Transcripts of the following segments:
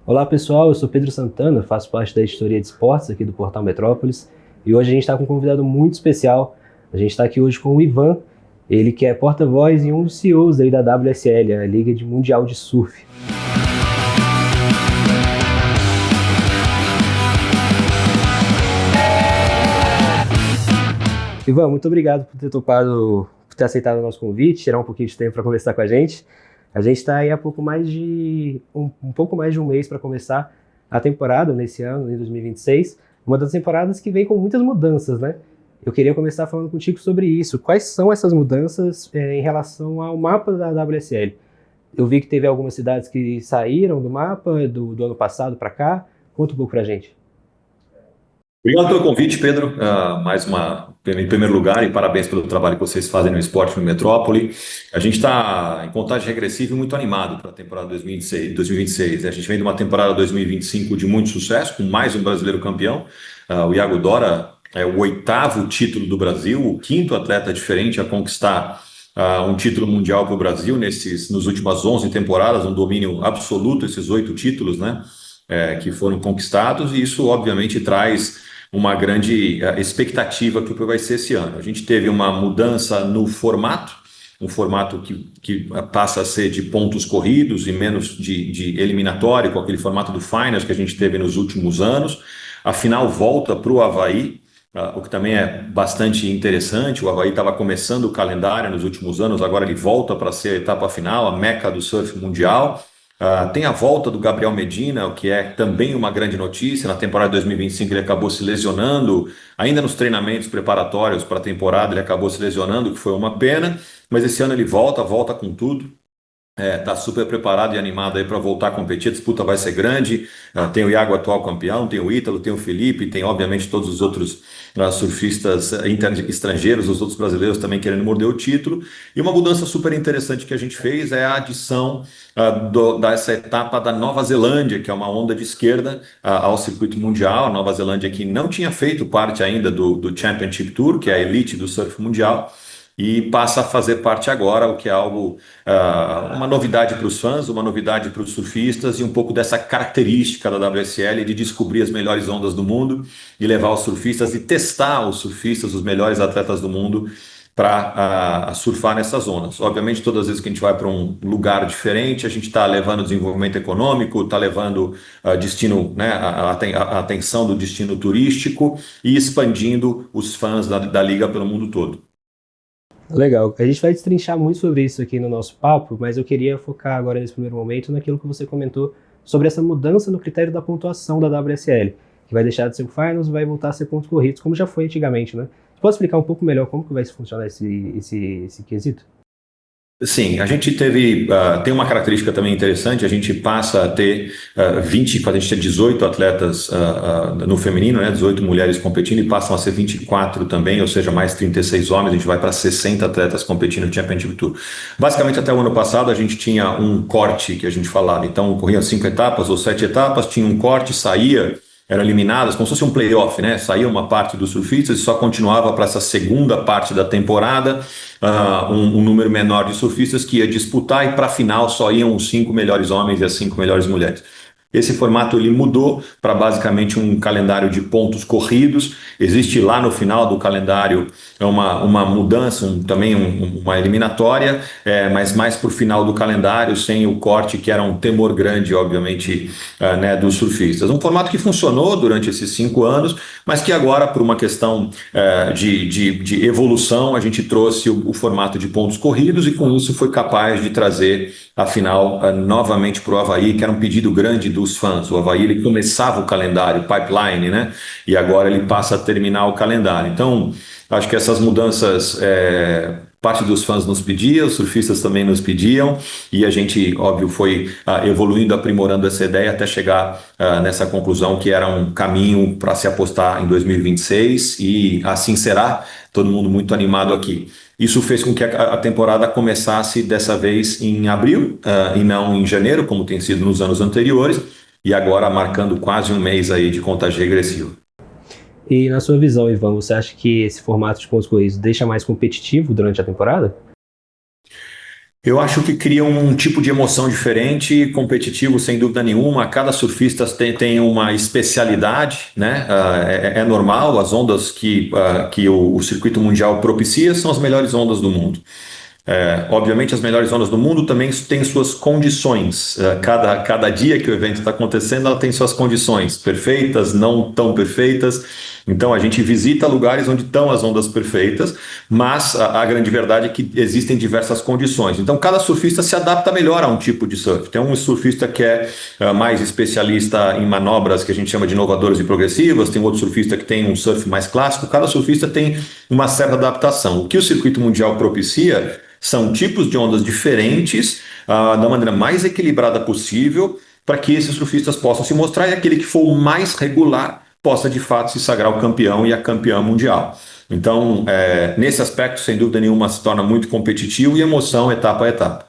Olá pessoal, eu sou Pedro Santana, faço parte da editoria de esportes aqui do Portal Metrópolis e hoje a gente está com um convidado muito especial. A gente está aqui hoje com o Ivan, ele que é porta-voz e um dos CEOs aí da WSL, a Liga Mundial de Surf. Ivan, muito obrigado por ter topado, por ter aceitado o nosso convite, tirar um pouquinho de tempo para conversar com a gente. A gente está aí há pouco mais de um pouco mais de um mês para começar a temporada nesse ano, em 2026, uma das temporadas que vem com muitas mudanças, né? Eu queria começar falando contigo sobre isso. Quais são essas mudanças em relação ao mapa da WSL? Eu vi que teve algumas cidades que saíram do mapa do ano passado para cá. Conta um pouco para a gente. Obrigado pelo convite, Pedro. Em primeiro lugar, e parabéns pelo trabalho que vocês fazem no esporte no Metrópole. A gente está em contagem regressiva e muito animado para a temporada 2026. A gente vem de uma temporada 2025 de muito sucesso, com mais um brasileiro campeão. O Iago Dora é o oitavo título do Brasil, o quinto atleta diferente a conquistar um título mundial para o Brasil nos últimas 11 temporadas, um domínio absoluto, esses 8 títulos, né, que foram conquistados, e isso obviamente traz uma grande expectativa que vai ser esse ano. A gente teve uma mudança no formato, um formato que passa a ser de pontos corridos e menos de eliminatório, com aquele formato do Finals que a gente teve nos últimos anos. A final volta para o Avaí, o que também é bastante interessante. O Avaí estava começando o calendário nos últimos anos, agora ele volta para ser a etapa final, a meca do surf mundial. Tem a volta do Gabriel Medina, o que é também uma grande notícia. Na temporada de 2025 ele acabou se lesionando, ainda nos treinamentos preparatórios para a temporada ele acabou se lesionando, o que foi uma pena, mas esse ano ele volta com tudo. Tá super preparado e animado aí para voltar a competir. A disputa vai ser grande. Tem o Iago, atual campeão, tem o Ítalo, tem o Felipe, tem obviamente todos os outros surfistas estrangeiros, os outros brasileiros também querendo morder o título. E uma mudança super interessante que a gente fez é a adição dessa etapa da Nova Zelândia, que é uma onda de esquerda ao circuito mundial. A Nova Zelândia que não tinha feito parte ainda do Championship Tour, que é a elite do surf mundial, e passa a fazer parte agora, o que é algo, uma novidade para os fãs, uma novidade para os surfistas e um pouco dessa característica da WSL de descobrir as melhores ondas do mundo e levar os surfistas e testar os surfistas, os melhores atletas do mundo para surfar nessas ondas. Obviamente, todas as vezes que a gente vai para um lugar diferente, a gente está levando desenvolvimento econômico, está levando destino, né, a atenção do destino turístico e expandindo os fãs da liga pelo mundo todo. Legal. A gente vai destrinchar muito sobre isso aqui no nosso papo, mas eu queria focar agora nesse primeiro momento naquilo que você comentou sobre essa mudança no critério da pontuação da WSL, que vai deixar de ser o Finals e vai voltar a ser pontos corridos, como já foi antigamente, né? Você pode explicar um pouco melhor como que vai funcionar esse quesito? Sim, a gente tem uma característica também interessante. A gente passa a ter 20, quando a gente tinha 18 atletas no feminino, né, 18 mulheres competindo, e passam a ser 24 também, ou seja, mais 36 homens. A gente vai para 60 atletas competindo no Championship Tour. Basicamente, até o ano passado, a gente tinha um corte que a gente falava. Então, corriam 5 etapas ou 7 etapas, tinha um corte, saía, eram eliminadas, como se fosse um playoff, né? Saía uma parte dos surfistas e só continuava para essa segunda parte da temporada um número menor de surfistas que ia disputar, e para a final só iam os 5 melhores homens e as 5 melhores mulheres. Esse formato ele mudou para basicamente um calendário de pontos corridos. Existe lá no final do calendário uma mudança, uma eliminatória, mas mais para o final do calendário, sem o corte, que era um temor grande, obviamente, né, dos surfistas. Um formato que funcionou durante esses 5 anos, mas que agora, por uma questão de evolução, a gente trouxe o formato de pontos corridos, e com isso foi capaz de trazer a final novamente para o Avaí, que era um pedido grande dos fãs. O Avaí ele começava o calendário, pipeline, né? E agora ele passa a terminar o calendário. Então, acho que essas mudanças, parte dos fãs nos pedia, os surfistas também nos pediam, e a gente, óbvio, foi evoluindo, aprimorando essa ideia até chegar nessa conclusão que era um caminho para se apostar em 2026, e assim será. Todo mundo muito animado aqui. Isso fez com que a temporada começasse dessa vez em abril, e não em janeiro, como tem sido nos anos anteriores, e agora marcando quase um mês aí de contagem regressiva. E na sua visão, Ivan, você acha que esse formato de pontos corridos deixa mais competitivo durante a temporada? Eu acho que cria um tipo de emoção diferente, competitivo sem dúvida nenhuma. Cada surfista tem uma especialidade, né? É normal, as ondas que o circuito mundial propicia são as melhores ondas do mundo. Obviamente, as melhores zonas do mundo também têm suas condições. Cada dia que o evento está acontecendo, ela tem suas condições, perfeitas, não tão perfeitas. Então, a gente visita lugares onde estão as ondas perfeitas, mas a grande verdade é que existem diversas condições. Então, cada surfista se adapta melhor a um tipo de surf. Tem um surfista que é mais especialista em manobras que a gente chama de inovadoras e progressivas, tem outro surfista que tem um surf mais clássico. Cada surfista tem uma certa adaptação. O que o circuito mundial propicia são tipos de ondas diferentes, da maneira mais equilibrada possível, para que esses surfistas possam se mostrar e aquele que for o mais regular possa de fato se sagrar o campeão e a campeã mundial. Então, nesse aspecto, sem dúvida nenhuma, se torna muito competitivo e emoção etapa a etapa.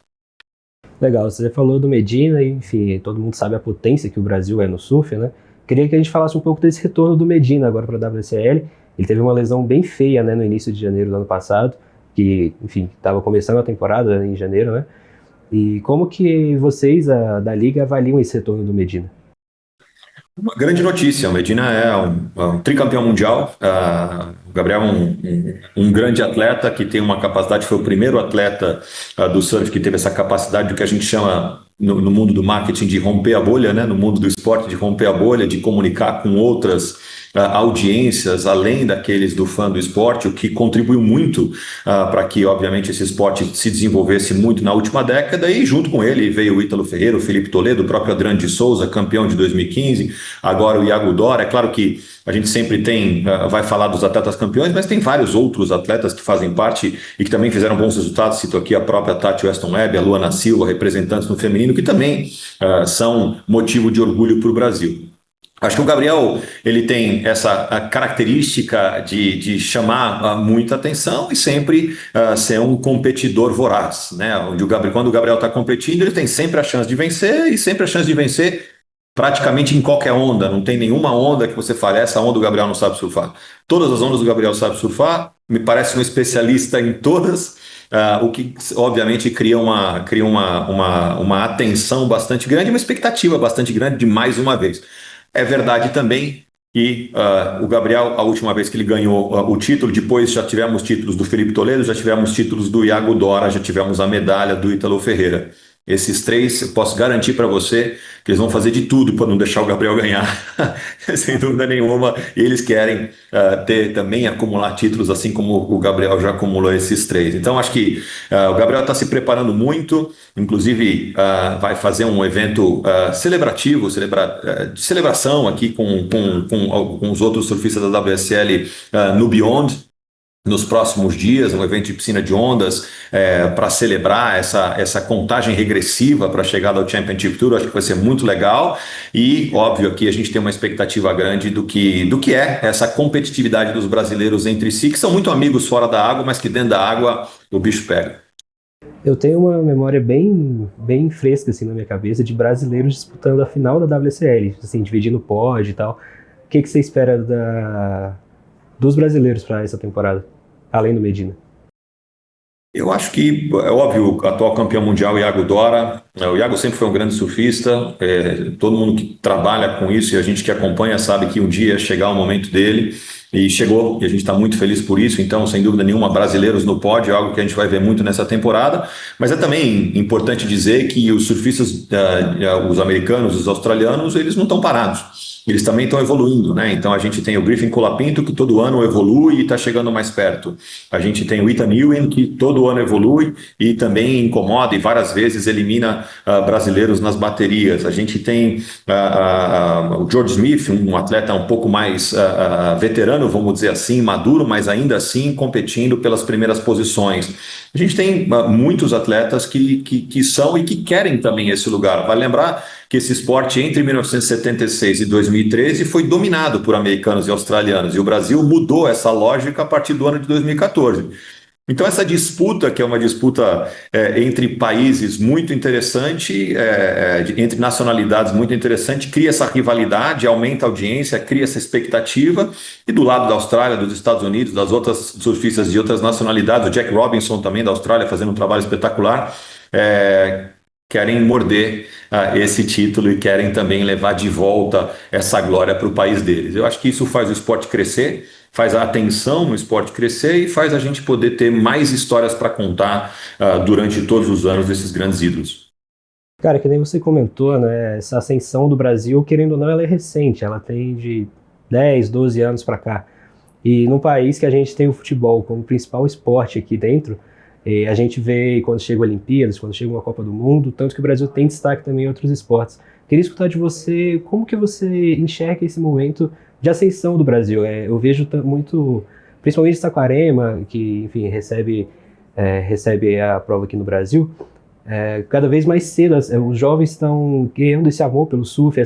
Legal, você falou do Medina, e, enfim, todo mundo sabe a potência que o Brasil é no surf, né? Queria que a gente falasse um pouco desse retorno do Medina agora para a WSL. Ele teve uma lesão bem feia, né, no início de janeiro do ano passado, que, enfim, estava começando a temporada em janeiro, né? E como que vocês, da Liga, avaliam esse retorno do Medina? Uma grande notícia, o Medina é um tricampeão mundial, o Gabriel é um grande atleta que tem uma capacidade, foi o primeiro atleta do surf que teve essa capacidade do que a gente chama no mundo do marketing de romper a bolha, né? No mundo do esporte de romper a bolha, de comunicar com outras audiências, além daqueles do fã do esporte, o que contribuiu muito para que, obviamente, esse esporte se desenvolvesse muito na última década, e junto com ele veio o Ítalo Ferreira, o Felipe Toledo, o próprio Adriano de Souza, campeão de 2015, agora o Iago Dora. É claro que a gente sempre vai falar dos atletas campeões, mas tem vários outros atletas que fazem parte e que também fizeram bons resultados. Cito aqui a própria Tati Weston Webb, a Luana Silva, representantes no feminino, que também são motivo de orgulho para o Brasil. Acho que o Gabriel ele tem essa característica de chamar muita atenção e sempre ser um competidor voraz, né? Quando o Gabriel está competindo, ele tem sempre a chance de vencer e sempre a chance de vencer praticamente em qualquer onda. Não tem nenhuma onda que você fale, essa onda o Gabriel não sabe surfar. Todas as ondas o Gabriel sabe surfar, me parece um especialista em todas. O que obviamente cria uma atenção bastante grande, uma expectativa bastante grande de mais uma vez. É verdade também que o Gabriel, a última vez que ele ganhou o título, depois já tivemos títulos do Felipe Toledo, já tivemos títulos do Iago Dora, já tivemos a medalha do Ítalo Ferreira. Esses três, eu posso garantir para você que eles vão fazer de tudo para não deixar o Gabriel ganhar, sem dúvida nenhuma. E eles querem também acumular títulos, assim como o Gabriel já acumulou esses três. Então, acho que o Gabriel está se preparando muito, inclusive vai fazer um evento celebrativo, de celebração aqui com os outros surfistas da WSL no Beyond, nos próximos dias, um evento de piscina de ondas para celebrar essa contagem regressiva para a chegada ao Championship Tour. Acho que vai ser muito legal e, óbvio, aqui a gente tem uma expectativa grande do que é essa competitividade dos brasileiros entre si, que são muito amigos fora da água, mas que dentro da água o bicho pega. Eu tenho uma memória bem fresca assim, na minha cabeça de brasileiros disputando a final da WSL, assim, dividindo pódio e tal. O que você espera dos brasileiros para essa temporada, além do Medina? Eu acho que, é óbvio, o atual campeão mundial, Iago Dora. O Iago sempre foi um grande surfista, todo mundo que trabalha com isso e a gente que acompanha sabe que um dia ia chegar o momento dele, e chegou, e a gente está muito feliz por isso. Então, sem dúvida nenhuma, brasileiros no pódio é algo que a gente vai ver muito nessa temporada, mas é também importante dizer que os surfistas, os americanos, os australianos, eles não estão parados. Eles também estão evoluindo, né? Então a gente tem o Griffin Colapinto, que todo ano evolui e está chegando mais perto. A gente tem o Ethan Ewing, que todo ano evolui e também incomoda e várias vezes elimina brasileiros nas baterias. A gente tem o George Smith, um atleta um pouco mais veterano, vamos dizer assim, maduro, mas ainda assim competindo pelas primeiras posições. A gente tem muitos atletas que são e que querem também esse lugar. Vale lembrar que esse esporte entre 1976 e 2013 foi dominado por americanos e australianos, e o Brasil mudou essa lógica a partir do ano de 2014. Então essa disputa, que é uma disputa entre países muito interessante, entre nacionalidades muito interessante, cria essa rivalidade, aumenta a audiência, cria essa expectativa, e do lado da Austrália, dos Estados Unidos, das outras surfistas de outras nacionalidades, o Jack Robinson também da Austrália fazendo um trabalho espetacular. querem morder esse título e querem também levar de volta essa glória para o país deles. Eu acho que isso faz o esporte crescer, faz a atenção no esporte crescer e faz a gente poder ter mais histórias para contar durante todos os anos desses grandes ídolos. Cara, que nem você comentou, né? Essa ascensão do Brasil, querendo ou não, ela é recente, ela tem de 10, 12 anos para cá. E num país que a gente tem o futebol como principal esporte aqui dentro, a gente vê quando chega Olimpíadas, quando chega uma Copa do Mundo, tanto que o Brasil tem destaque também em outros esportes. Queria escutar de você como que você enxerga esse momento de ascensão do Brasil. Eu vejo muito, principalmente Saquarema, que enfim recebe a prova aqui no Brasil. Cada vez mais cedo, os jovens estão ganhando esse amor pelo surf,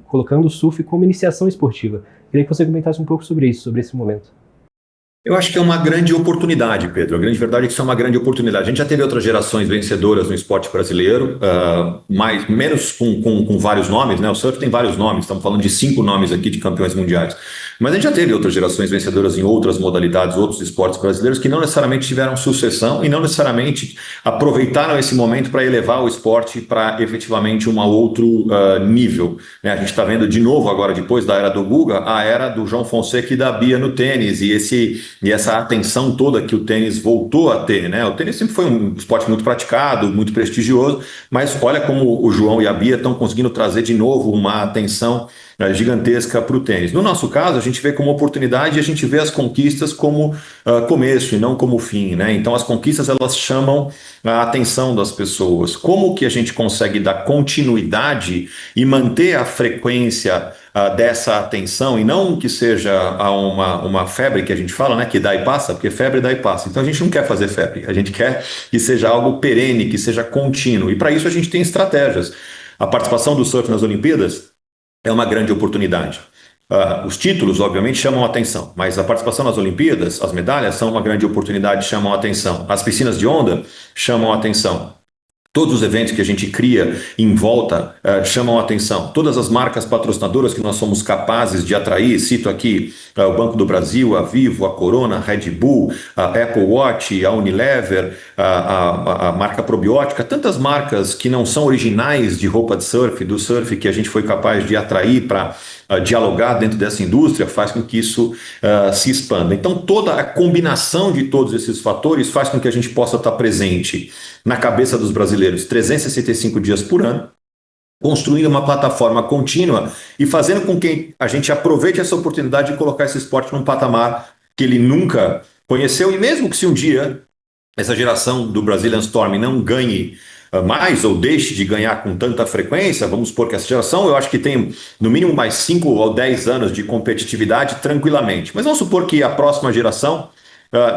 colocando o surf como iniciação esportiva. Queria que você comentasse um pouco sobre isso, sobre esse momento. Eu acho que é uma grande oportunidade, Pedro. A grande verdade é que isso é uma grande oportunidade. A gente já teve outras gerações vencedoras no esporte brasileiro, menos com vários nomes, né? O surf tem vários nomes, estamos falando de 5 nomes aqui de campeões mundiais. Mas a gente já teve outras gerações vencedoras em outras modalidades, outros esportes brasileiros, que não necessariamente tiveram sucessão e não necessariamente aproveitaram esse momento para elevar o esporte para efetivamente um outro nível, né? A gente está vendo de novo agora, depois da era do Guga, a era do João Fonseca e da Bia no tênis, e essa atenção toda que o tênis voltou a ter, né? O tênis sempre foi um esporte muito praticado, muito prestigioso, mas olha como o João e a Bia estão conseguindo trazer de novo uma atenção gigantesca para o tênis. No nosso caso, a gente vê como oportunidade e a gente vê as conquistas como começo e não como fim, né? Então, as conquistas, elas chamam a atenção das pessoas. Como que a gente consegue dar continuidade e manter a frequência dessa atenção e não que seja uma febre que a gente fala, né, que dá e passa, porque febre dá e passa. Então a gente não quer fazer febre, a gente quer que seja algo perene, que seja contínuo. E para isso a gente tem estratégias. A participação do surf nas Olimpíadas é uma grande oportunidade. Os títulos, obviamente, chamam a atenção, mas a participação nas Olimpíadas, as medalhas são uma grande oportunidade, chamam a atenção. As piscinas de onda chamam a atenção. Todos os eventos que a gente cria em volta chamam a atenção. Todas as marcas patrocinadoras que nós somos capazes de atrair, cito aqui o Banco do Brasil, a Vivo, a Corona, a Red Bull, a Apple Watch, a Unilever, a marca probiótica, tantas marcas que não são originais de roupa de surf, do surf, que a gente foi capaz de atrair para dialogar dentro dessa indústria, faz com que isso se expanda. Então, toda a combinação de todos esses fatores faz com que a gente possa estar presente na cabeça dos brasileiros 365 dias por ano, construindo uma plataforma contínua e fazendo com que a gente aproveite essa oportunidade de colocar esse esporte num patamar que ele nunca conheceu. E mesmo que se um dia essa geração do Brazilian Storm não ganhe mais ou deixe de ganhar com tanta frequência, vamos supor que essa geração, eu acho que tem no mínimo mais 5 ou 10 anos de competitividade tranquilamente. Mas vamos supor que a próxima geração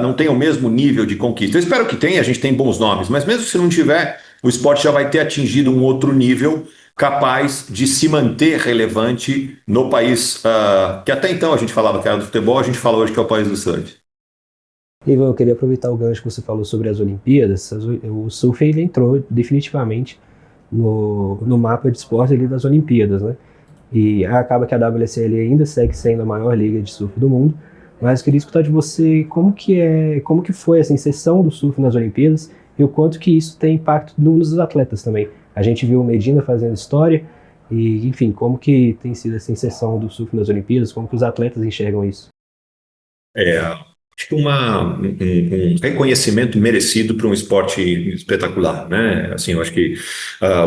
não tenha o mesmo nível de conquista. Eu espero que tenha, a gente tem bons nomes, mas mesmo se não tiver, o esporte já vai ter atingido um outro nível capaz de se manter relevante no país, que até então a gente falava que era do futebol, a gente fala hoje que é o país do surf. Ivan, eu queria aproveitar o gancho que você falou sobre as Olimpíadas. O surf ele entrou definitivamente no mapa de esporte ali das Olimpíadas, né? E acaba que a WSL ainda segue sendo a maior liga de surf do mundo, mas eu queria escutar de você como que foi essa inserção do surf nas Olimpíadas e o quanto que isso tem impacto nos atletas também. A gente viu o Medina fazendo história e, enfim, como que tem sido essa inserção do surf nas Olimpíadas, como que os atletas enxergam isso? Acho que um reconhecimento merecido para um esporte espetacular, né? Assim, eu acho que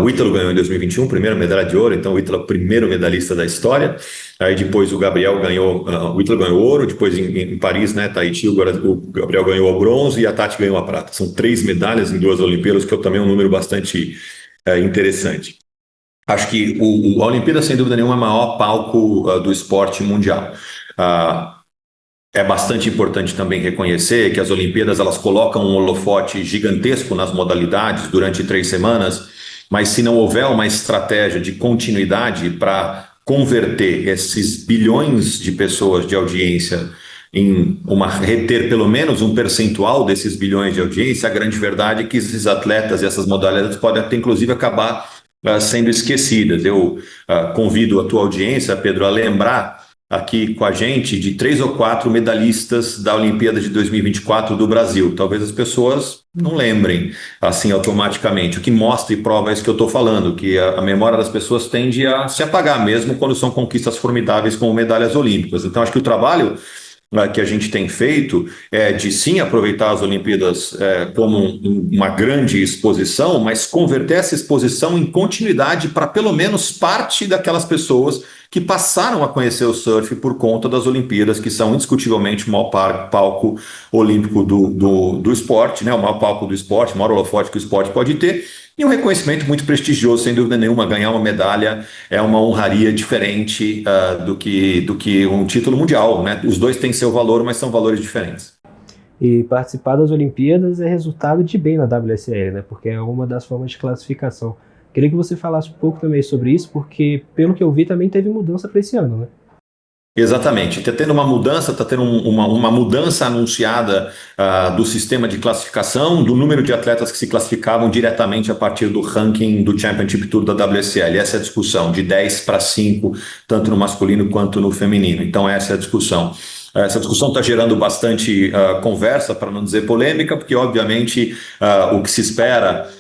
o Ítalo ganhou em 2021, primeira medalha de ouro, então o Ítalo é o primeiro medalhista da história. Aí depois o Gabriel ganhou, o Ítalo ganhou ouro, depois em Paris, né, Tahiti, o Gabriel ganhou o bronze e a Tati ganhou a prata. São 3 medalhas em 2 Olimpíadas, que é também um número bastante interessante. Acho que a Olimpíada, sem dúvida nenhuma, é o maior palco do esporte mundial. É bastante importante também reconhecer que as Olimpíadas elas colocam um holofote gigantesco nas modalidades durante 3 semanas, mas se não houver uma estratégia de continuidade para converter esses bilhões de pessoas de audiência reter pelo menos um percentual desses bilhões de audiência, a grande verdade é que esses atletas e essas modalidades podem até inclusive acabar sendo esquecidas. Eu convido a tua audiência, Pedro, a lembrar aqui com a gente de 3 ou 4 medalhistas da Olimpíada de 2024 do Brasil. Talvez as pessoas não lembrem assim automaticamente, o que mostra e prova isso que eu estou falando, que a memória das pessoas tende a se apagar mesmo quando são conquistas formidáveis como medalhas olímpicas. Então acho que o trabalho que a gente tem feito é de sim aproveitar as Olimpíadas como uma grande exposição, mas converter essa exposição em continuidade para pelo menos parte daquelas pessoas que passaram a conhecer o surf por conta das Olimpíadas, que são indiscutivelmente o maior palco olímpico do esporte, né? O maior palco do esporte, o maior holofote que o esporte pode ter. E um reconhecimento muito prestigioso, sem dúvida nenhuma. Ganhar uma medalha é uma honraria diferente do que um título mundial, né? Os dois têm seu valor, mas são valores diferentes. E participar das Olimpíadas é resultado de bem na WSL, né? Porque é uma das formas de classificação. Queria que você falasse um pouco também sobre isso, porque, pelo que eu vi, também teve mudança para esse ano, né? Exatamente, está tendo uma mudança, está tendo uma mudança anunciada do sistema de classificação, do número de atletas que se classificavam diretamente a partir do ranking do Championship Tour da WSL. Essa é a discussão, de 10 para 5, tanto no masculino quanto no feminino. Então essa é a discussão. Essa discussão está gerando bastante conversa, para não dizer polêmica, porque obviamente o que se espera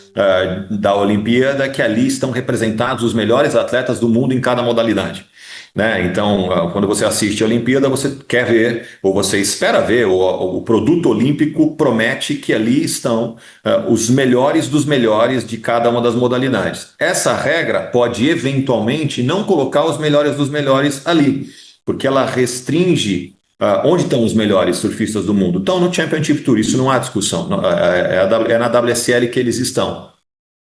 da Olimpíada é que ali estão representados os melhores atletas do mundo em cada modalidade. Né? Então, quando você assiste a Olimpíada, você quer ver, ou você espera ver, o produto olímpico promete que ali estão os melhores dos melhores de cada uma das modalidades. Essa regra pode eventualmente não colocar os melhores dos melhores ali, porque ela restringe onde estão os melhores surfistas do mundo. Estão no Championship Tour, isso não há discussão, é na WSL que eles estão.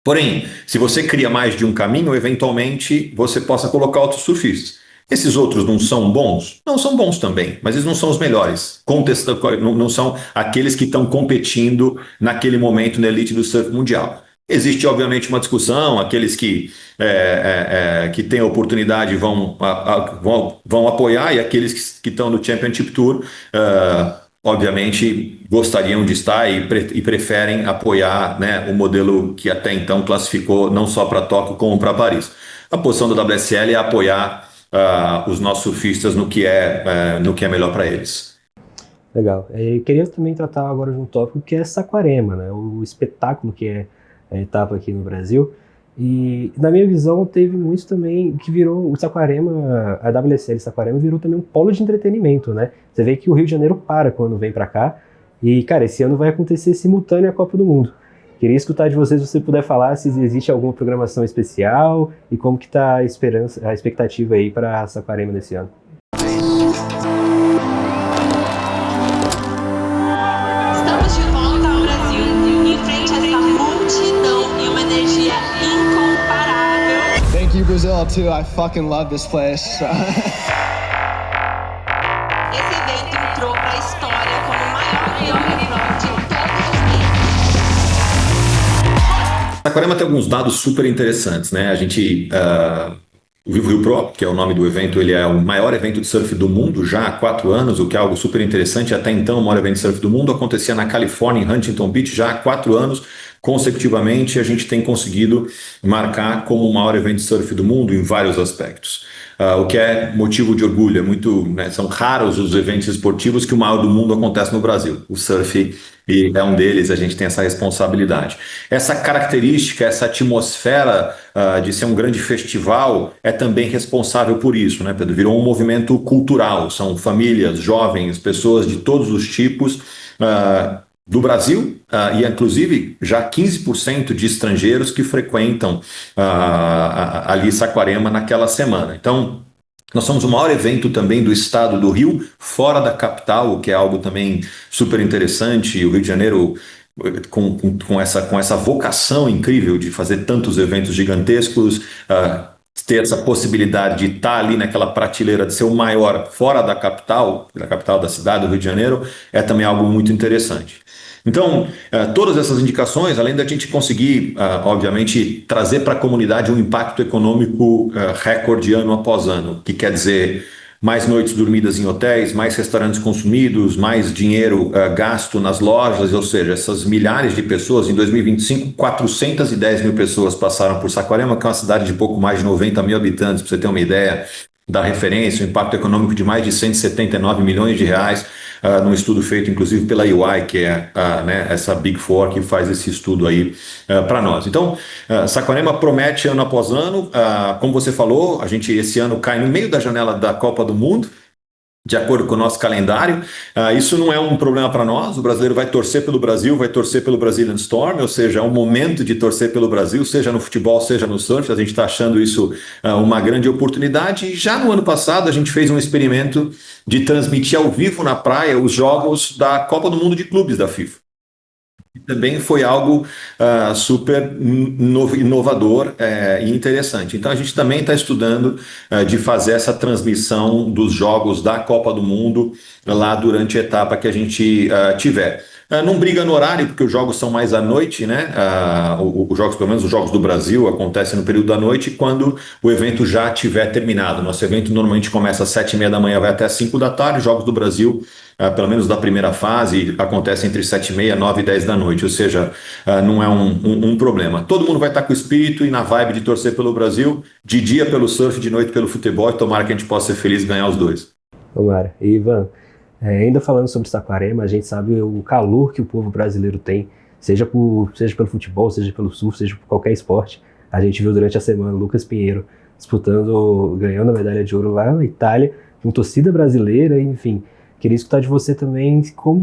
Porém, se você cria mais de um caminho, eventualmente você possa colocar outros surfistas. Esses outros não são bons? Não são bons também, mas eles não são os melhores. Não são aqueles que estão competindo naquele momento na elite do surf mundial. Existe, obviamente, uma discussão, aqueles que têm a oportunidade vão apoiar, e aqueles que estão no Championship Tour, obviamente, gostariam de estar e preferem apoiar, né, o modelo que até então classificou não só para Tóquio como para Paris. A posição da WSL é apoiar os nossos surfistas no que é melhor para eles. Legal. Eu queria também tratar agora de um tópico que é Saquarema, né? O espetáculo que é a etapa aqui no Brasil. E, na minha visão, teve muito também que virou o Saquarema, a WSL Saquarema virou também um polo de entretenimento, né? Você vê que o Rio de Janeiro para quando vem para cá. E, cara, esse ano vai acontecer simultâneo a Copa do Mundo. Queria escutar de vocês, se você puder falar se existe alguma programação especial e como que tá a expectativa aí para Saquarema desse ano. Estamos de volta ao Brasil, em frente a essa multidão e uma energia incomparável. Thank you, Brazil, too. I fucking love this place. Esse evento entrou para a história como o maior Rio Regional de todos os tempos. Saquarema tem alguns dados super interessantes, né? A gente, o Vivo Rio Pro, que é o nome do evento, ele é o maior evento de surf do mundo já há 4 anos, o que é algo super interessante. Até então, o maior evento de surf do mundo acontecia na Califórnia, em Huntington Beach, já há 4 anos. Consecutivamente, a gente tem conseguido marcar como o maior evento de surf do mundo em vários aspectos. O que é motivo de orgulho, né, são raros os eventos esportivos que o maior do mundo acontece no Brasil. O surf é um deles, a gente tem essa responsabilidade. Essa característica, essa atmosfera de ser um grande festival é também responsável por isso, né, Pedro? Virou um movimento cultural, são famílias, jovens, pessoas de todos os tipos, do Brasil, e inclusive já 15% de estrangeiros que frequentam ali Saquarema naquela semana. Então, nós somos o maior evento também do estado do Rio, fora da capital, o que é algo também super interessante. O Rio de Janeiro, com essa vocação incrível de fazer tantos eventos gigantescos, ter essa possibilidade de estar ali naquela prateleira de ser o maior fora da capital da cidade do Rio de Janeiro, é também algo muito interessante. Então, todas essas indicações, além da gente conseguir, obviamente, trazer para a comunidade um impacto econômico recorde ano após ano, que quer dizer mais noites dormidas em hotéis, mais restaurantes consumidos, mais dinheiro gasto nas lojas, ou seja, essas milhares de pessoas. Em 2025, 410 mil pessoas passaram por Saquarema, que é uma cidade de pouco mais de 90 mil habitantes, para você ter uma ideia. da referência, um impacto econômico de mais de 179 milhões de reais, num estudo feito inclusive pela EY, que é né, essa Big Four que faz esse estudo aí para nós. Então, Saquarema promete ano após ano, como você falou, a gente esse ano cai no meio da janela da Copa do Mundo, de acordo com o nosso calendário. Isso não é um problema para nós. O brasileiro vai torcer pelo Brasil, vai torcer pelo Brazilian Storm, ou seja, é um momento de torcer pelo Brasil, seja no futebol, seja no surf. A gente está achando isso uma grande oportunidade. E já no ano passado a gente fez um experimento de transmitir ao vivo na praia os jogos da Copa do Mundo de Clubes da FIFA. Também foi algo super inovador e interessante. Então a gente também está estudando de fazer essa transmissão dos jogos da Copa do Mundo lá durante a etapa que a gente tiver. Não briga no horário, porque os jogos são mais à noite, né? Os jogos, pelo menos os jogos do Brasil, acontecem no período da noite, quando o evento já tiver terminado. Nosso evento normalmente começa às 7h30 da manhã, vai até às 5 da tarde. Os jogos do Brasil, pelo menos da primeira fase, acontecem entre 7h30, 9 e 10 da noite, ou seja, não é um problema. Todo mundo vai estar com o espírito e na vibe de torcer pelo Brasil, de dia pelo surf, de noite pelo futebol, e tomara que a gente possa ser feliz e ganhar os dois. Tomara. E Ivan, ainda falando sobre Saquarema, a gente sabe o calor que o povo brasileiro tem, seja pelo futebol, seja pelo surf, seja por qualquer esporte. A gente viu durante a semana o Lucas Pinheiro ganhando a medalha de ouro lá na Itália, com torcida brasileira, enfim. Queria escutar de você também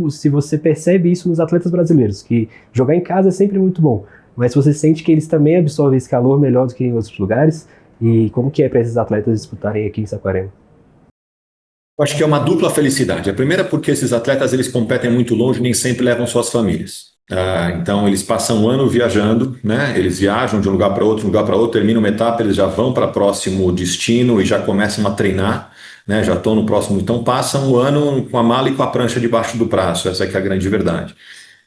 se você percebe isso nos atletas brasileiros, que jogar em casa é sempre muito bom, mas você sente que eles também absorvem esse calor melhor do que em outros lugares, e como que é para esses atletas disputarem aqui em Saquarema? Eu acho que é uma dupla felicidade. A primeira é porque esses atletas eles competem muito longe e nem sempre levam suas famílias. Então eles passam um ano viajando, né? Eles viajam de um lugar para outro, terminam uma etapa, eles já vão para próximo destino e já começam a treinar, né? Já estão no próximo. Então passam um ano com a mala e com a prancha debaixo do braço. Essa é que é a grande verdade.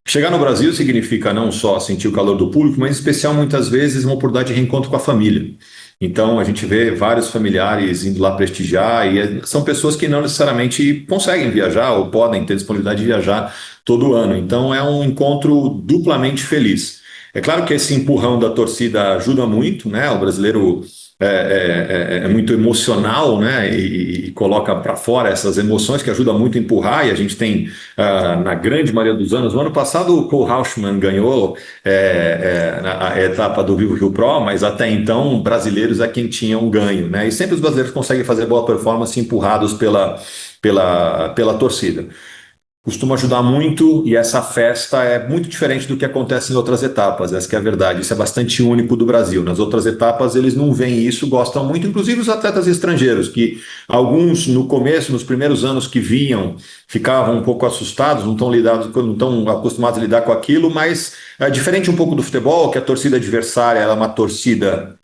Chegar no Brasil significa não só sentir o calor do público, mas em especial muitas vezes uma oportunidade de reencontro com a família. Então a gente vê vários familiares indo lá prestigiar e são pessoas que não necessariamente conseguem viajar ou podem ter disponibilidade de viajar todo ano. Então é um encontro duplamente feliz. É claro que esse empurrão da torcida ajuda muito, né? O brasileiro é muito emocional, né? E coloca para fora essas emoções que ajudam muito a empurrar. E a gente tem, na grande maioria dos anos, no ano passado o Cole Hausmann ganhou a etapa do Vivo Rio Pro, mas até então brasileiros é quem tinham ganho, né? E sempre os brasileiros conseguem fazer boa performance empurrados pela torcida. Costuma ajudar muito e essa festa é muito diferente do que acontece em outras etapas, essa que é a verdade, isso é bastante único do Brasil. Nas outras etapas eles não veem isso, gostam muito, inclusive os atletas estrangeiros, que alguns no começo, nos primeiros anos que vinham, ficavam um pouco assustados, não estão acostumados a lidar com aquilo, mas é diferente um pouco do futebol, que a torcida adversária ela é uma torcida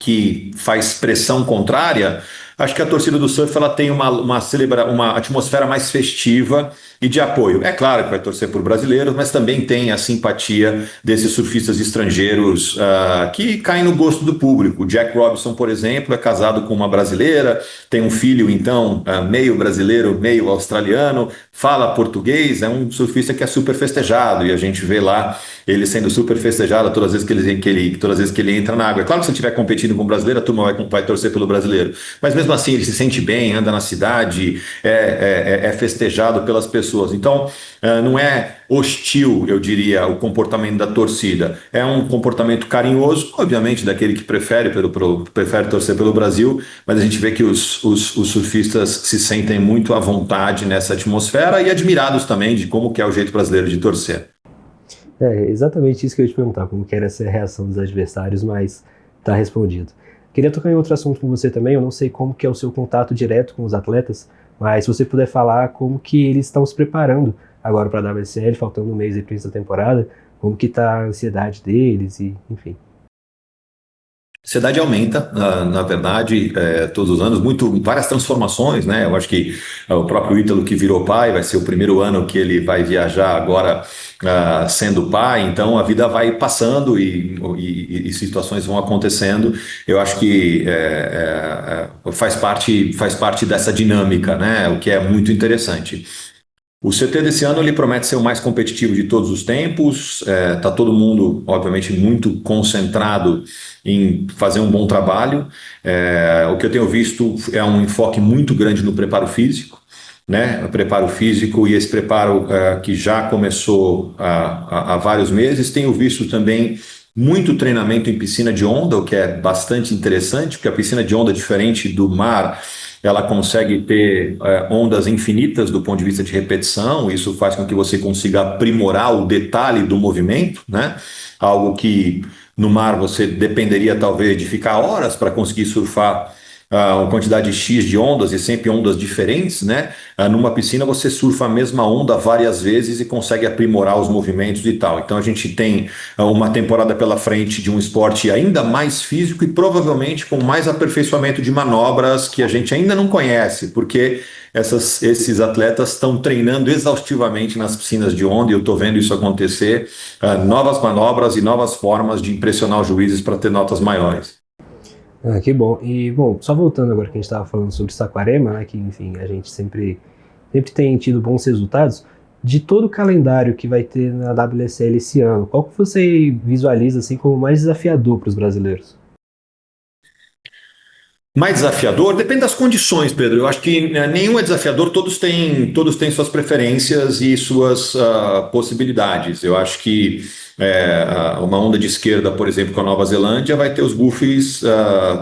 que faz pressão contrária. Acho que a torcida do surf ela tem uma atmosfera mais festiva e de apoio. É claro que vai torcer por brasileiros, mas também tem a simpatia desses surfistas estrangeiros que caem no gosto do público. O Jack Robinson, por exemplo, é casado com uma brasileira, tem um filho, então, meio brasileiro, meio australiano, fala português, é um surfista que é super festejado e a gente vê lá ele sendo super festejado todas as vezes que ele entra na água. É claro que se ele estiver competindo com o brasileiro, a turma vai torcer pelo brasileiro, mas mesmo assim ele se sente bem, anda na cidade, é festejado pelas pessoas. Então não é hostil, eu diria, o comportamento da torcida. É um comportamento carinhoso, obviamente, daquele que prefere torcer pelo Brasil, mas a gente vê que os surfistas se sentem muito à vontade nessa atmosfera e admirados também de como que é o jeito brasileiro de torcer. É exatamente isso que eu ia te perguntar, como que era essa reação dos adversários, mas tá respondido. Queria tocar em outro assunto com você também, eu não sei como que é o seu contato direto com os atletas, mas se você puder falar como que eles estão se preparando agora para a WSL, faltando um mês para essa temporada, como que tá a ansiedade deles e enfim. A ansiedade aumenta, na verdade, todos os anos, várias transformações, né? Eu acho que o próprio Ítalo que virou pai, vai ser o primeiro ano que ele vai viajar agora sendo pai, então a vida vai passando e situações vão acontecendo. Eu acho que faz parte dessa dinâmica, né? O que é muito interessante. O CT desse ano ele promete ser o mais competitivo de todos os tempos. Tá todo mundo, obviamente, muito concentrado em fazer um bom trabalho. O que eu tenho visto é um enfoque muito grande no preparo físico, né? O preparo físico e esse preparo que já começou há vários meses. Tenho visto também muito treinamento em piscina de onda, o que é bastante interessante, porque a piscina de onda, diferente do mar, ela consegue ter ondas infinitas do ponto de vista de repetição. Isso faz com que você consiga aprimorar o detalhe do movimento, né? Algo que no mar você dependeria talvez de ficar horas para conseguir surfar uma quantidade X de ondas e sempre ondas diferentes, né? Numa piscina você surfa a mesma onda várias vezes e consegue aprimorar os movimentos e tal. Então a gente tem uma temporada pela frente de um esporte ainda mais físico e provavelmente com mais aperfeiçoamento de manobras que a gente ainda não conhece, porque esses atletas estão treinando exaustivamente nas piscinas de onda e eu estou vendo isso acontecer, novas manobras e novas formas de impressionar os juízes para ter notas maiores. Ah, que bom. E, bom, só voltando agora que a gente estava falando sobre Saquarema, né, que, enfim, a gente sempre tem tido bons resultados, de todo o calendário que vai ter na WSL esse ano, qual que você visualiza, assim, como mais desafiador para os brasileiros? Mais desafiador? Depende das condições, Pedro. Eu acho que nenhum é desafiador, todos têm suas preferências e suas possibilidades. Eu acho que uma onda de esquerda, por exemplo, com a Nova Zelândia, vai ter os buffs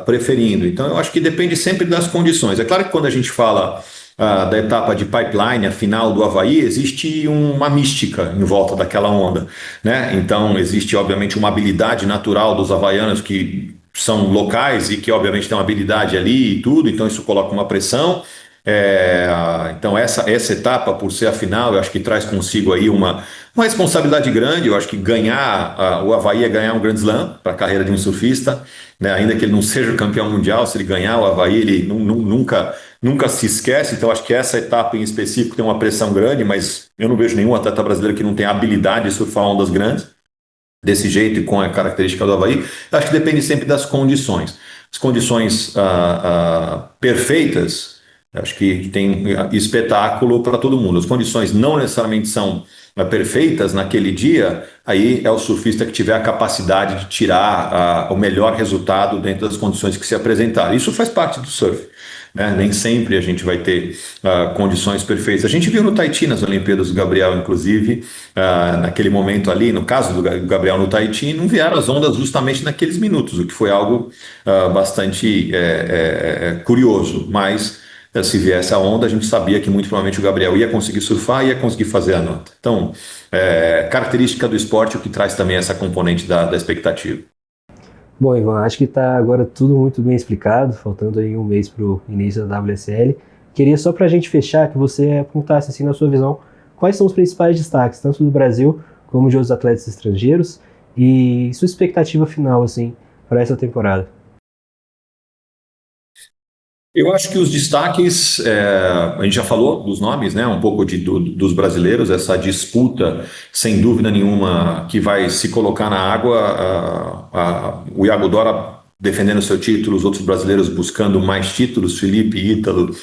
preferindo. Então, eu acho que depende sempre das condições. É claro que quando a gente fala da etapa de pipeline, a final do Havaí, existe uma mística em volta daquela onda, né? Então, existe, obviamente, uma habilidade natural dos havaianos que são locais e que obviamente têm uma habilidade ali e tudo, então isso coloca uma pressão. Então essa etapa, por ser a final, eu acho que traz consigo aí uma responsabilidade grande. Eu acho que ganhar o Havaí é ganhar um Grand Slam para a carreira de um surfista, né? Ainda que ele não seja campeão mundial, se ele ganhar o Havaí, ele nunca se esquece. Então acho que essa etapa em específico tem uma pressão grande, mas eu não vejo nenhum atleta brasileiro que não tenha habilidade de surfar ondas grandes desse jeito e com a característica do Havaí. Acho que depende sempre das condições. As condições perfeitas, acho que tem espetáculo para todo mundo. As condições não necessariamente são perfeitas naquele dia, aí é o surfista que tiver a capacidade de tirar o melhor resultado dentro das condições que se apresentarem. Isso faz parte do surf, né? Nem sempre a gente vai ter condições perfeitas. A gente viu no Tahiti, nas Olimpíadas do Gabriel, inclusive, naquele momento ali, no caso do Gabriel no Tahiti, não vieram as ondas justamente naqueles minutos, o que foi algo bastante curioso, mas se viesse a onda, a gente sabia que muito provavelmente o Gabriel ia conseguir surfar e ia conseguir fazer a nota. Então, característica do esporte, o que traz também essa componente da expectativa. Bom, Ivan, acho que está agora tudo muito bem explicado, faltando aí um mês para o início da WSL. Queria só para a gente fechar que você apontasse, assim, na sua visão, quais são os principais destaques, tanto do Brasil como de outros atletas estrangeiros, e sua expectativa final, assim, para essa temporada. Eu acho que os destaques, a gente já falou dos nomes, né? Um pouco dos brasileiros, essa disputa, sem dúvida nenhuma, que vai se colocar na água. O Iago Dora defendendo seu título, os outros brasileiros buscando mais títulos, Felipe, Ítalo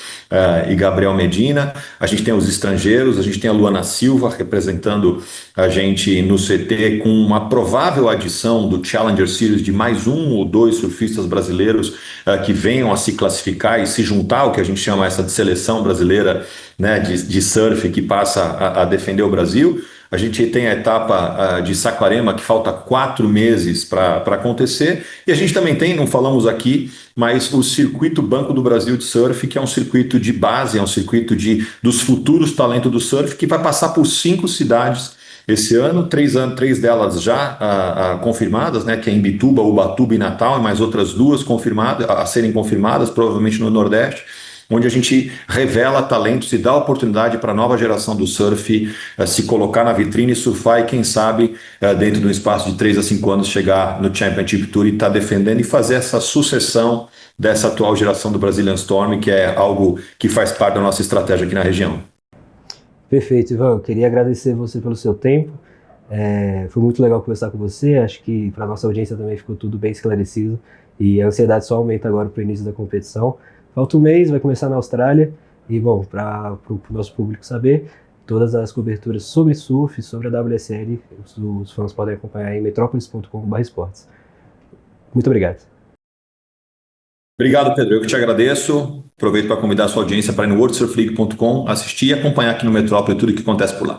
e Gabriel Medina. A gente tem os estrangeiros, a gente tem a Luana Silva representando a gente no CT com uma provável adição do Challenger Series de mais um ou dois surfistas brasileiros que venham a se classificar e se juntar ao que a gente chama essa de seleção brasileira, né, de surf que passa a defender o Brasil. A gente tem a etapa de Saquarema, que falta 4 meses para acontecer, e a gente também tem, não falamos aqui, mas o Circuito Banco do Brasil de Surf, que é um circuito de base, é um circuito dos futuros talentos do surf, que vai passar por 5 cidades esse ano, 3 delas já confirmadas, né, que é Imbituba, Ubatuba e Natal, e mais outras 2 confirmadas, a serem confirmadas, provavelmente no Nordeste, onde a gente revela talentos e dá oportunidade para a nova geração do surf se colocar na vitrine, surfar e, quem sabe, dentro de um espaço de 3 a 5 anos, chegar no Championship Tour e estar defendendo e fazer essa sucessão dessa atual geração do Brazilian Storm, que é algo que faz parte da nossa estratégia aqui na região. Perfeito, Ivan. Eu queria agradecer você pelo seu tempo. Foi muito legal conversar com você. Acho que para a nossa audiência também ficou tudo bem esclarecido e a ansiedade só aumenta agora para o início da competição. Falta um mês, vai começar na Austrália e, bom, para o nosso público saber, Todas as coberturas sobre surf, sobre a WSL, os fãs podem acompanhar em metropolis.com/esportes. Muito obrigado. Obrigado, Pedro. Eu que te agradeço. Aproveito para convidar a sua audiência para ir no worldsurfleague.com, assistir e acompanhar aqui no Metrópole tudo o que acontece por lá.